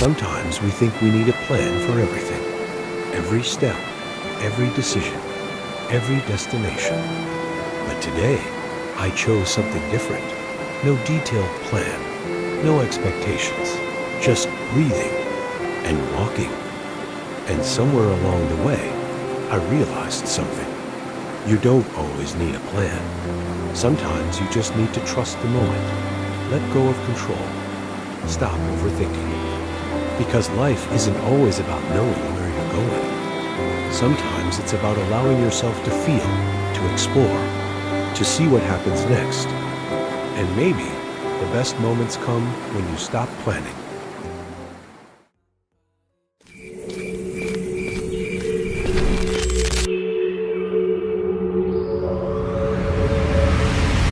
Sometimes we think we need a plan for everything, every step, every decision, every destination. But today, I chose something different. No detailed plan, no expectations, just breathing and walking. And somewhere along the way, I realized something. You don't always need a plan. Sometimes you just need to trust the moment. Let go of control. Stop overthinking. Because life isn't always about knowing where you're going. Sometimes it's about allowing yourself to feel, to explore, to see what happens next. And maybe the best moments come when you stop planning